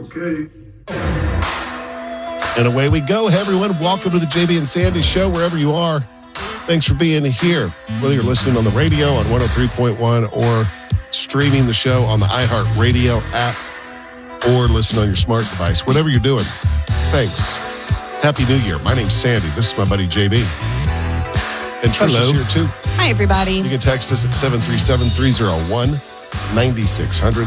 Okay. And away we go. Hey, everyone. Welcome to the JB and Sandy Show, wherever you are. Thanks for being here. Whether you're listening on the radio on 103.1 or streaming the show on the iHeartRadio app or listen on your smart device, whatever you're doing, thanks. Happy New Year. My name's Sandy. This is my buddy JB. And Tricia's here too. Hi, everybody. You can text us at 737-301-9600.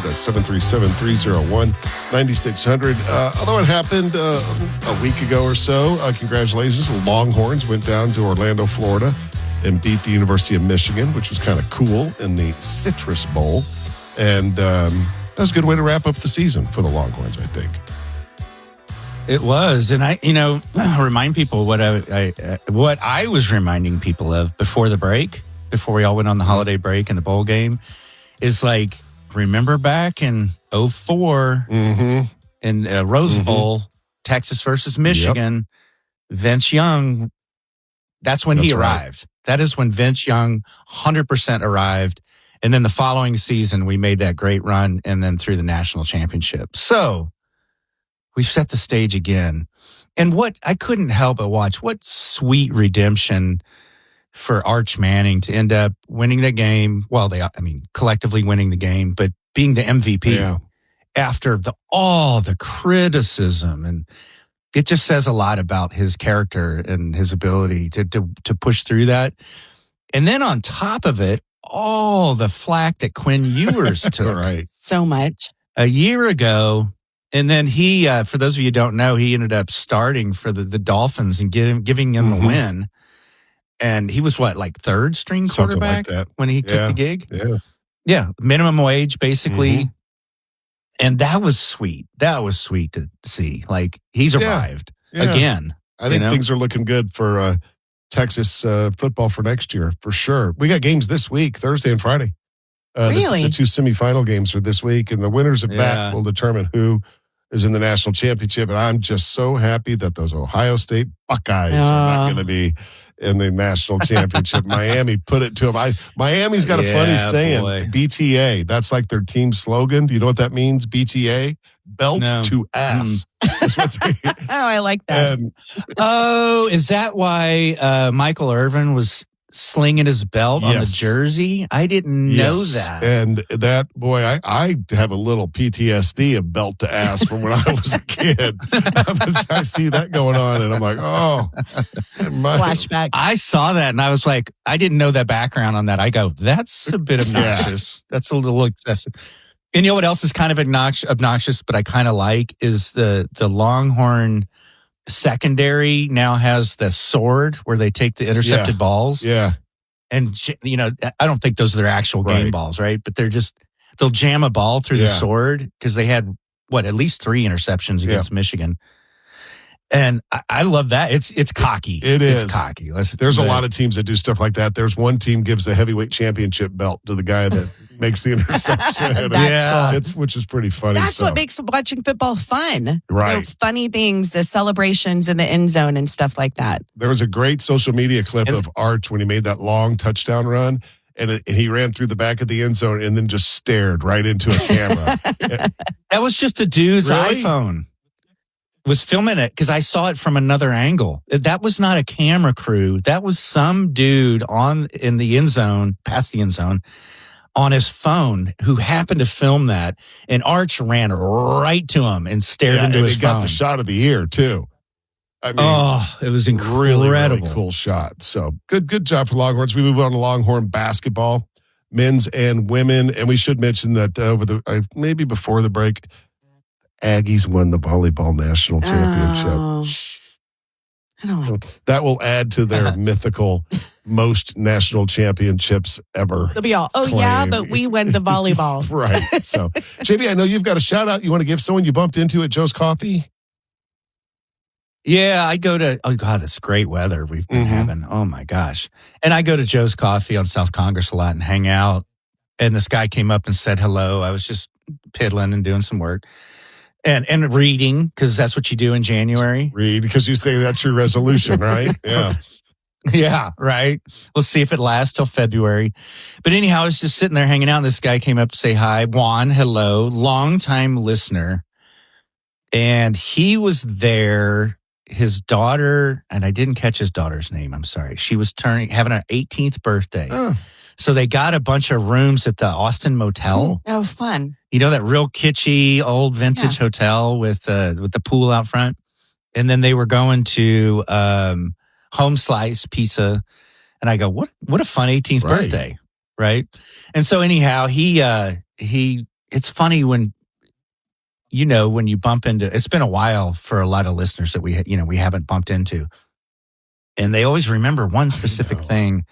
That's 737-301-9600. Although it happened a week ago or so, congratulations. The Longhorns went down to Orlando, Florida, and beat the University of Michigan, which was kind of cool, in the Citrus Bowl. And that was a good way to wrap up the season for the Longhorns, I think. It was, and I remind people what I was reminding people of before the break, before we all went on the holiday break and the bowl game, is like, remember back in 2004 in Rose Bowl, Texas versus Michigan, Vince Young, that's when he arrived. Right. That is when Vince Young 100% arrived. And then the following season, we made that great run and then through the national championship. So we've set the stage again. And what I couldn't help but watch, what sweet redemption for Arch Manning to end up winning the game. Well, collectively winning the game, but being the MVP after all the criticism. And it just says a lot about his character and his ability to push through that. And then on top of it, all the flack that Quinn Ewers took. Right. So much. A year ago. And then he, for those of you who don't know, he ended up starting for the Dolphins and giving them the win. And he was third string quarterback when he took the gig? Yeah. Minimum wage, basically. And that was sweet. That was sweet to see. Like, he's arrived again. I think things are looking good for Texas football for next year, for sure. We got games this week, Thursday and Friday. Really? The two semifinal games are this week, and the winners of that will determine who is in the national championship. And I'm just so happy that those Ohio State Buckeyes are not going to be in the national championship. Miami put it to them. Miami's got a funny saying, BTA. That's like their team slogan. Do you know what that means? BTA? Belt to ass. That's what I like that. Is that why Michael Irvin was slinging his belt on the jersey? I didn't know that. And that, boy, I have a little PTSD of belt to ass from when I was a kid. I see that going on, and I'm like, flashbacks. I saw that, and I was like, I didn't know that background on that. I go, that's a bit obnoxious. That's a little excessive. And you know what else is kind of obnoxious, but I kind of like, is the Longhorn secondary now has the sword where they take the intercepted balls. Yeah. And, I don't think those are their actual game balls, right? But they'll jam a ball through the sword because they had, at least 3 interceptions against Michigan. And I love that. It's cocky. It is. It's cocky. There's a lot of teams that do stuff like that. There's one team gives a heavyweight championship belt to the guy that makes the interception. That's which is pretty funny. That's what makes watching football fun. Right. Funny things, the celebrations in the end zone and stuff like that. There was a great social media clip of Arch when he made that long touchdown run. And he ran through the back of the end zone and then just stared right into a camera. That was just a dude's iPhone. Was filming it because I saw it from another angle. That was not a camera crew. That was some dude in the end zone, past the end zone, on his phone who happened to film that. And Arch ran right to him and stared into his phone. He got the shot of the year too. I mean, it was incredible. Really cool shot. So good job for Longhorns. We move on to Longhorn basketball, men's and women. And we should mention that maybe before the break, Aggies won the volleyball national championship. I don't like that. Will add to their mythical most national championships ever. They'll be all, but we won the volleyball. Right. So, JB, I know you've got a shout out you want to give someone you bumped into at Joe's Coffee. Yeah, I go to, this great weather we've been having. Oh my gosh. And I go to Joe's Coffee on South Congress a lot and hang out. And this guy came up and said hello. I was just piddling and doing some work. And reading, because that's what you do in January. Read, because you say that's your resolution, right? Yeah. Yeah, right. We'll see if it lasts till February. But anyhow, I was just sitting there hanging out, and this guy came up to say hi. Juan, hello, longtime listener. And he was there. His daughter, and I didn't catch his daughter's name. I'm sorry. She was having her 18th birthday. So they got a bunch of rooms at the Austin Motel. Oh, fun. You know, that real kitschy old vintage hotel with the pool out front. And then they were going to Home Slice Pizza. And I go, what a fun 18th birthday. Right. And so anyhow, it's funny when you bump into, it's been a while for a lot of listeners that we haven't bumped into. And they always remember one specific thing.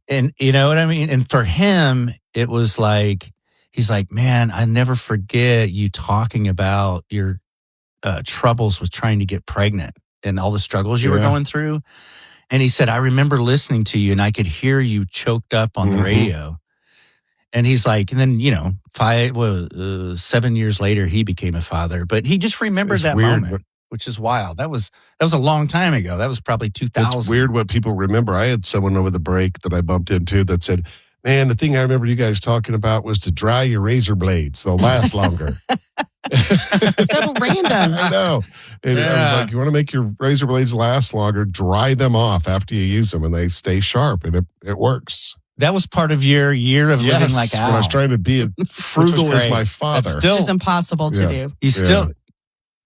And you know what I mean? And for him, it was like, he's like, man, I never forget you talking about your troubles with trying to get pregnant and all the struggles you were going through. And he said, I remember listening to you and I could hear you choked up on the radio. And he's like, and then, 7 years later, he became a father. But he just remembered that moment, which is wild. That was a long time ago. That was probably 2000. It's weird what people remember. I had someone over the break that I bumped into that said, man, the thing I remember you guys talking about was to dry your razor blades. They'll last longer. So random. I know. And I was like, you want to make your razor blades last longer, dry them off after you use them and they stay sharp. And it works. That was part of your year of living like Al. When I was trying to be as frugal as my father. Which is impossible to do.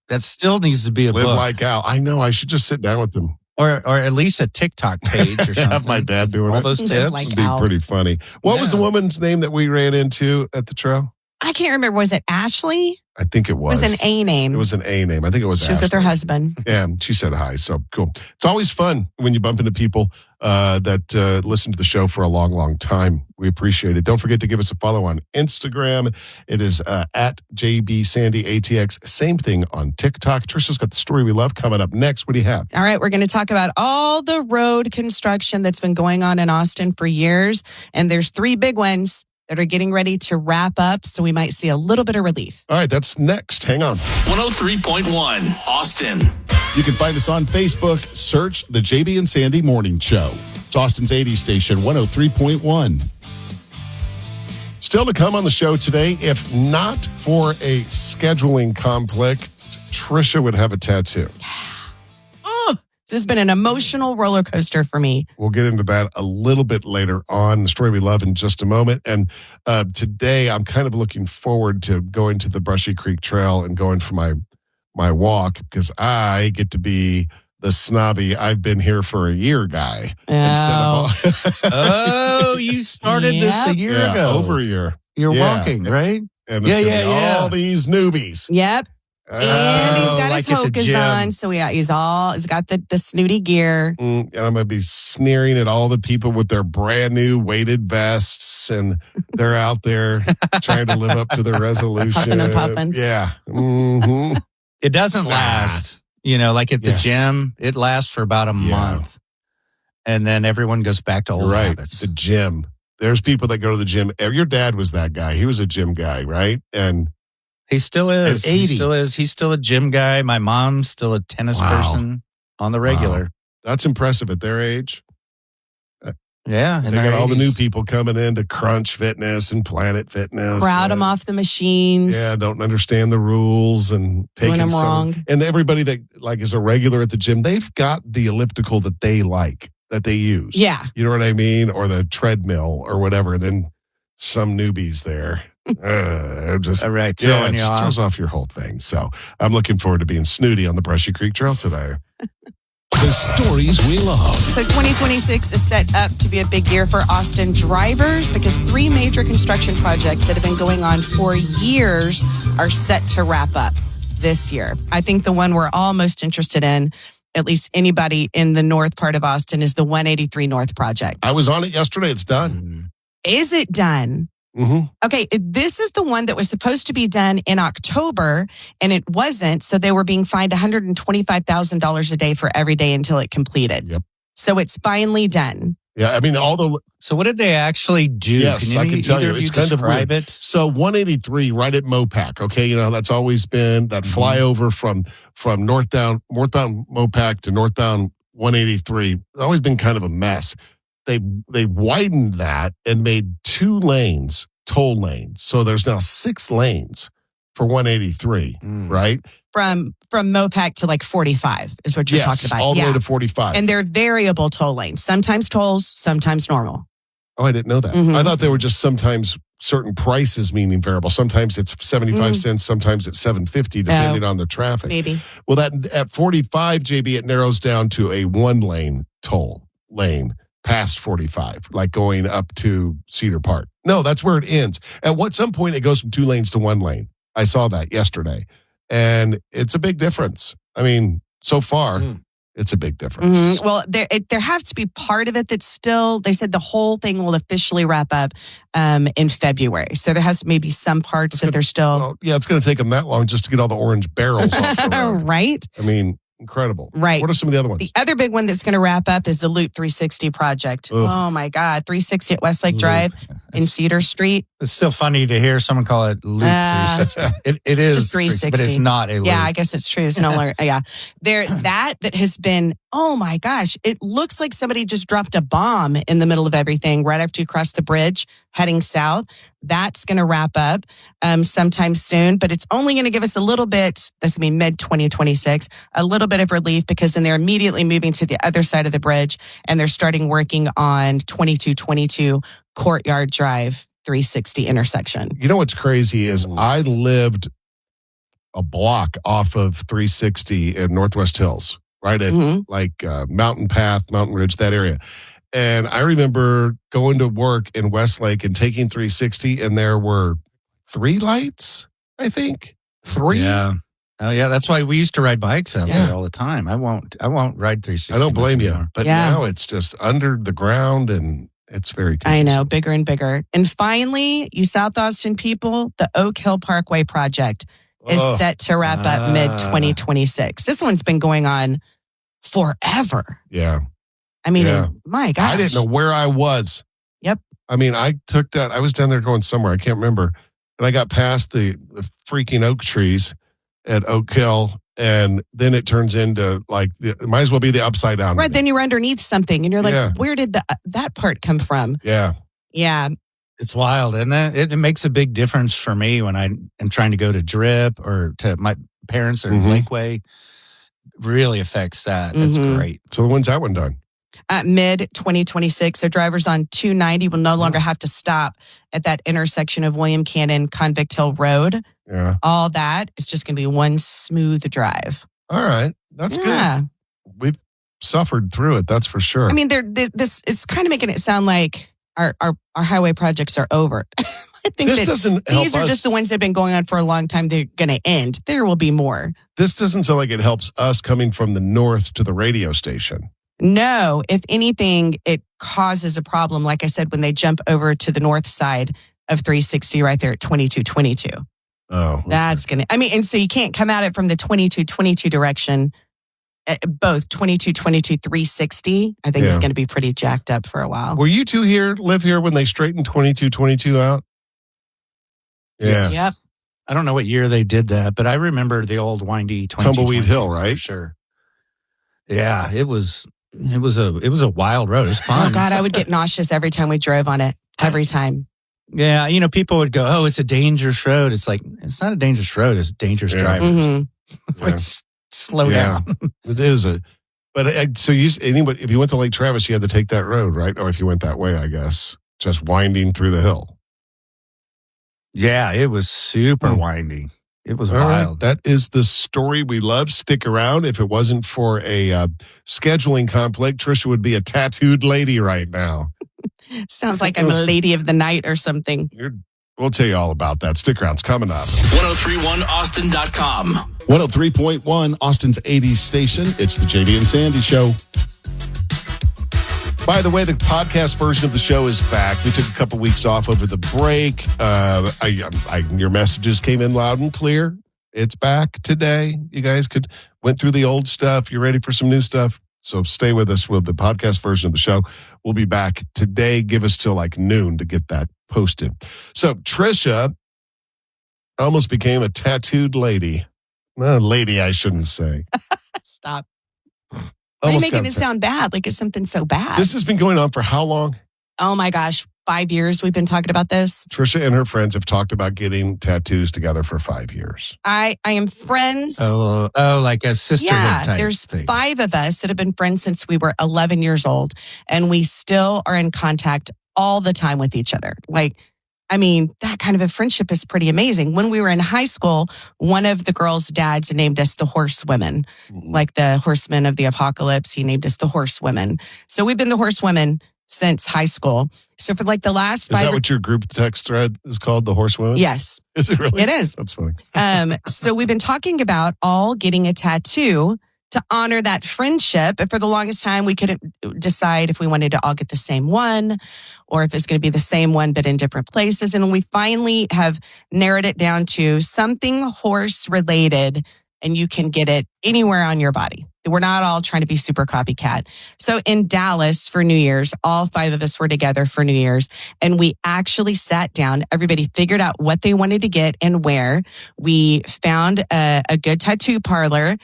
That still needs to be a book. Live like Al. I know. I should just sit down with him. Or at least a TikTok page or something. Have my dad doing all those tips. Like It'd be pretty funny. What was the woman's name that we ran into at the trail? I can't remember. Was it Ashley? I think it was. It was an A name. It was an A name. I think it was She was with her husband. Yeah, she said hi. So cool. It's always fun when you bump into people that listen to the show for a long, long time. We appreciate it. Don't forget to give us a follow on Instagram. It is at JBSandyATX. Same thing on TikTok. Tricia's got the story we love coming up next. What do you have? All right, we're going to talk about all the road construction that's been going on in Austin for years. And there's 3 big ones that are getting ready to wrap up, so we might see a little bit of relief. All right, that's next. Hang on. 103.1 Austin. You can find us on Facebook. Search the JB and Sandy Morning Show. It's Austin's 80 station, 103.1. Still to come on the show today, if not for a scheduling conflict, Tricia would have a tattoo. This has been an emotional roller coaster for me. We'll get into that a little bit later on, the story we love in just a moment. And today I'm kind of looking forward to going to the Brushy Creek Trail and going for my walk because I get to be the snobby, I've been here for a year guy. Instead of you started this a year ago. Over a year. You're walking, right? And all these newbies. Yep. And he's got his Hokas on, so he's got the snooty gear. And I'm going to be sneering at all the people with their brand new weighted vests, and they're out there trying to live up to their resolution. Puffing and puffing. Yeah. Mm-hmm. It doesn't last. Like at the gym, it lasts for about a month. And then everyone goes back to old habits. The gym. There's people that go to the gym. Your dad was that guy. He was a gym guy, right? And he still is. He still is. He's still a gym guy. My mom's still a tennis person on the regular. Wow. That's impressive at their age. Yeah. They got all the new people coming into Crunch Fitness and Planet Fitness. Crowd them off the machines. Yeah, don't understand the rules and taking them wrong. And everybody that is a regular at the gym, they've got the elliptical that they like, that they use. Yeah. You know what I mean? Or the treadmill or whatever. Then some newbies there. Just all right, throwing you just off. Throws off your whole thing. So I'm looking forward to being snooty on the Brushy Creek Trail today. The stories we love. So 2026 is set up to be a big year for Austin drivers because 3 major construction projects that have been going on for years are set to wrap up this year. I think the one we're all most interested in, at least anybody in the north part of Austin, is the 183 North project. I was on it yesterday. It's done. Is it done? Mm-hmm. Okay, this is the one that was supposed to be done in October, and it wasn't. So they were being fined $125,000 a day for every day until it completed. Yep. So it's finally done. Yeah, I mean, So what did they actually do? Yes, I can tell you. It's kind of weird. It? So 183 right at Mopac, okay? That's always been that flyover from northbound Mopac to northbound 183. It's always been kind of a mess. They widened that and made 2 lanes, toll lanes. So there's now 6 lanes for 183, right? From Mopac to like 45 is what you're talking about. All the way to 45. And they're variable toll lanes. Sometimes tolls, sometimes normal. Oh, I didn't know that. I thought they were just sometimes certain prices meaning variable. Sometimes it's 75 cents, sometimes it's $7.50 depending on the traffic. Maybe. Well, that at 45, JB, it narrows down to a 1-lane toll lane past 45, like going up to Cedar Park. No, that's where it ends. At some point, it goes from 2 lanes to 1 lane. I saw that yesterday. And it's a big difference. I mean, so far, it's a big difference. Well, there has to be part of it that's still, they said the whole thing will officially wrap up in February. So there has maybe some parts that they're still. Well, yeah, it's going to take them that long just to get all the orange barrels off the road. Right? I mean, incredible. Right. What are some of the other ones? The other big one that's going to wrap up is the Loop 360 project. Ugh. Oh, my God. 360 at Westlake Drive in Cedar Street. It's still funny to hear someone call it Loop 360. It is just 360, but it's not a loop. Yeah, I guess it's true. It's no longer. Yeah, that has been. Oh my gosh! It looks like somebody just dropped a bomb in the middle of everything right after you cross the bridge heading south. That's going to wrap up sometime soon, but it's only going to give us a little bit. That's going to be mid-2026. A little bit of relief because then they're immediately moving to the other side of the bridge and they're starting working on 2222 Courtyard Drive 360 intersection. You know what's crazy is I lived a block off of 360 in Northwest Hills, right at Mountain Path, Mountain Ridge, that area. And I remember going to work in Westlake and taking 360, and there were 3 lights, I think. 3? Yeah. Oh, yeah. That's why we used to ride bikes out there all the time. I won't ride 360. I don't blame you. Anymore. But now it's just under the ground, and it's very confusing. I know, bigger and bigger. And finally, you South Austin people, the Oak Hill Parkway project is set to wrap up mid-2026. This one's been going on forever. Yeah. I mean, my gosh. I didn't know where I was. Yep. I mean, I took that. I was down there going somewhere. I can't remember. And I got past the freaking oak trees at Oak Hill. And then it turns into it might as well be the upside down. Right. Then you're underneath something and you're like, where did that part come from? Yeah. Yeah. It's wild, isn't it? It makes a big difference for me when I am trying to go to Drip or to my parents or Lakeway. Really affects that. That's great. So when's that one done? Mid-2026. So drivers on 290 will no longer have to stop at that intersection of William Cannon, Convict Hill Road. Yeah. All that is just going to be one smooth drive. All right. That's good. We've suffered through it. That's for sure. I mean, this is kind of making it sound like our highway projects are over. I think these are just the ones that have been going on for a long time. They're going to end. There will be more. This doesn't sound like it helps us coming from the north to the radio station. No, if anything, it causes a problem. Like I said, when they jump over to the north side of 360 right there at 2222. Oh, okay. That's going to, I mean, and so you can't come at it from the 2222 direction. Both 2222 360, I think is going to be pretty jacked up for a while. Were you two live here when they straightened 2222 out? Yeah. Yep. I don't know what year they did that, but I remember the old windy Tumbleweed Hill, right? For sure. Yeah, it was a wild road. It was fun. Oh God, I would get nauseous every time we drove on it. Every time. Yeah, people would go, "Oh, it's a dangerous road." It's like it's not a dangerous road. It's dangerous drivers. Mm-hmm. Like, slow down. It is so if you went to Lake Travis, you had to take that road, right? Or if you went that way, I guess, just winding through the hill. Yeah, it was super windy. It was wild. Right. That is the story we love. Stick around. If it wasn't for a scheduling conflict, Tricia would be a tattooed lady right now. Sounds like I'm a lady of the night or something. We'll tell you all about that. Stick around. It's coming up. 1031austin.com. 103.1, Austin's 80s station. It's the JB and Sandy Show. By the way, the podcast version of the show is back. We took a couple weeks off over the break. Your messages came in loud and clear. It's back today. You guys went through the old stuff. You're ready for some new stuff. So stay with us with the podcast version of the show. We'll be back today. Give us till like noon to get that posted. So Tricia almost became a tattooed lady. Well, lady, I shouldn't say. Stop. Why are you making it sound bad? Like it's something so bad. This has been going on for how long? Oh my gosh, 5 years we've been talking about this. Tricia and her friends have talked about getting tattoos together for 5 years. I am friends. Oh, like a sisterhood type there's thing. 5 of us that have been friends since we were 11 years old, and we still are in contact all the time with each other. Like, I mean, that kind of a friendship is pretty amazing. When we were in high school, one of the girls' dads named us the Horsewomen, like the horsemen of the apocalypse. He named us the Horsewomen. So we've been the Horsewomen since high school. So for like the last 5 Is that what your group text thread is called, the Horsewomen? Yes. Is it really? It is. That's funny. So we've been talking about all getting a tattoo to honor that friendship. But for the longest time, we couldn't decide if we wanted to all get the same one or if it's going to be the same one, but in different places. And we finally have narrowed it down to something horse related, and you can get it anywhere on your body. We're not all trying to be super copycat. So in Dallas for New Year's, all 5 of us were together for New Year's, and we actually sat down. Everybody figured out what they wanted to get and where. We found a good tattoo parlor.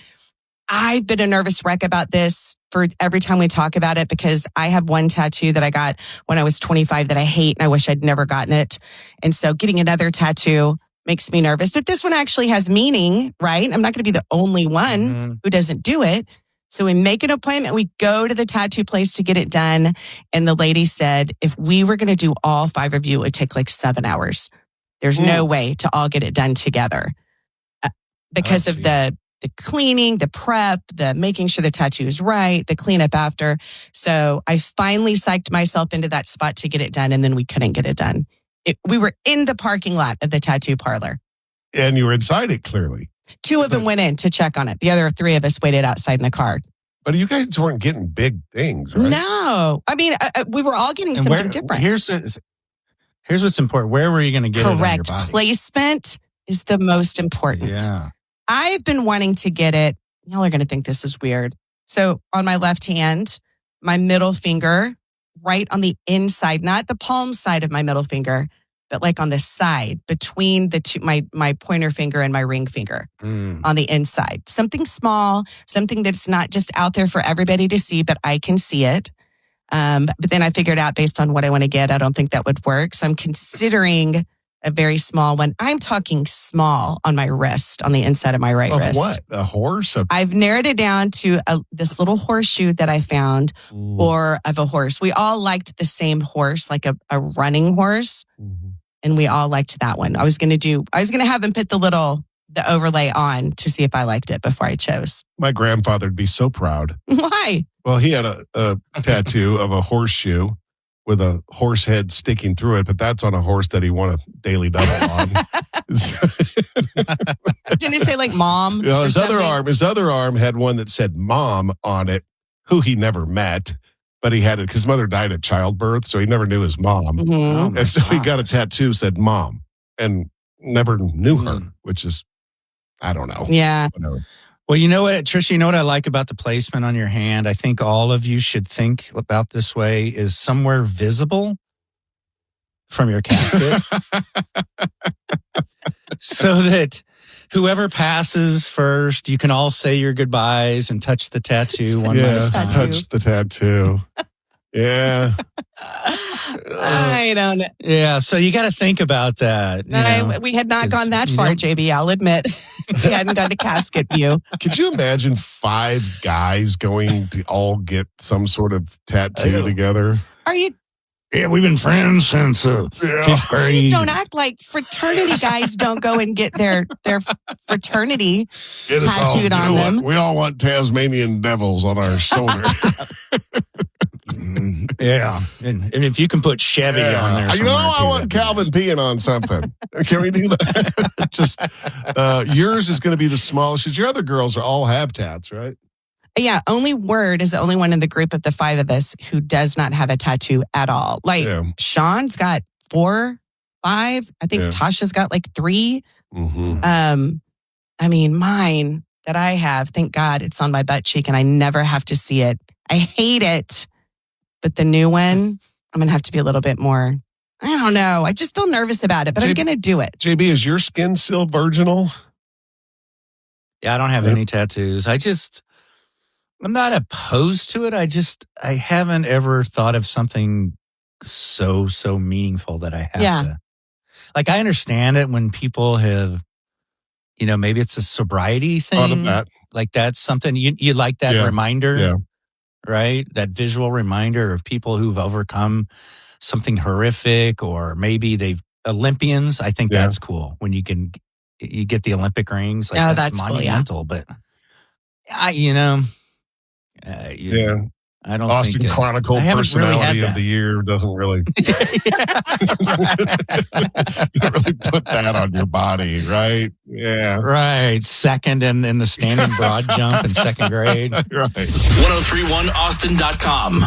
I've been a nervous wreck about this for every time we talk about it because I have one tattoo that I got when I was 25 that I hate and I wish I'd never gotten it. And so getting another tattoo makes me nervous. But this one actually has meaning, right? I'm not going to be the only one who doesn't do it. So we make an appointment. We go to the tattoo place to get it done. And the lady said, if we were going to do all 5 of you, it would take like 7 hours. There's no way to all get it done together because of the cleaning, the prep, the making sure the tattoo is right, the cleanup after. So I finally psyched myself into that spot to get it done, and then we couldn't get it done. We were in the parking lot of the tattoo parlor. And you were inside it, clearly. 2 of them went in to check on it. The other 3 of us waited outside in the car. But you guys weren't getting big things, right? No. I mean, we were all getting something different. Here's what's important. Where were you going to get it on your Correct. body? Placement is the most important. Yeah. I've been wanting to get it. Y'all are going to think this is weird. So on my left hand, my middle finger, right on the inside, not the palm side of my middle finger, but like on the side between the two, my pointer finger and my ring finger on the inside. Something small, something that's not just out there for everybody to see, but I can see it. But then I figured out based on what I want to get, I don't think that would work. So I'm considering a very small one. I'm talking small on my wrist, on the inside of my right wrist. Of what? A horse? I've narrowed it down to this little horseshoe that I found, or of a horse. We all liked the same horse, like a running horse, and we all liked that one. I was going to have him put the overlay on to see if I liked it before I chose. My grandfather'd be so proud. Why? Well, he had a tattoo of a horseshoe with a horse head sticking through it, but that's on a horse that he won a daily double on. Didn't it say like mom? You know, his other arm had one that said mom on it, who he never met, but he had it because his mother died at childbirth, so he never knew his mom. Mm-hmm. And so he got a tattoo that said mom and never knew her, which is, I don't know. Yeah. Whatever. Well, you know what, Tricia, you know what I like about the placement on your hand? I think all of you should think about this way is somewhere visible from your casket. So that whoever passes first, you can all say your goodbyes and touch the tattoo one last time. Touch the tattoo. Yeah. I don't know. Yeah, so you got to think about that. We had not gone that far, JB, I'll admit. We hadn't gone to casket view. Could you imagine 5 guys going to all get some sort of tattoo together? Are you? Yeah, we've been friends since 5th grade. Please don't act like fraternity guys don't go and get their fraternity tattooed on them. We all want Tasmanian devils on our shoulder. Yeah, and if you can put Chevy on there, you know, I want Calvin peeing on something. Can we do that? Just yours is going to be the smallest. Because your other girls all have tats, right? Yeah, only Word is the only one in the group of the 5 of us who does not have a tattoo at all. Like Sean's got 4, 5. I think Tasha's got like 3. Mm-hmm. I mean, mine that I have, thank God it's on my butt cheek and I never have to see it. I hate it. But the new one, I'm going to have to be a little bit more, I don't know. I just feel nervous about it, but I'm going to do it. JB, is your skin still virginal? Yeah, I don't have any tattoos. I'm not opposed to it. I haven't ever thought of something so meaningful that I have Yeah. to. Like, I understand it when people have, maybe it's a sobriety thing. Thought of that. Like, that's something you like that reminder, right? That visual reminder of people who've overcome something horrific, or maybe they've Olympians. I think that's cool when you get the Olympic rings. Like, that's monumental. Cool, but I don't Austin think Chronicle personality of the year doesn't really, don't really put that on your body, right? Yeah. Right. Second in the standing broad jump in second grade. Right. 1031austin.com.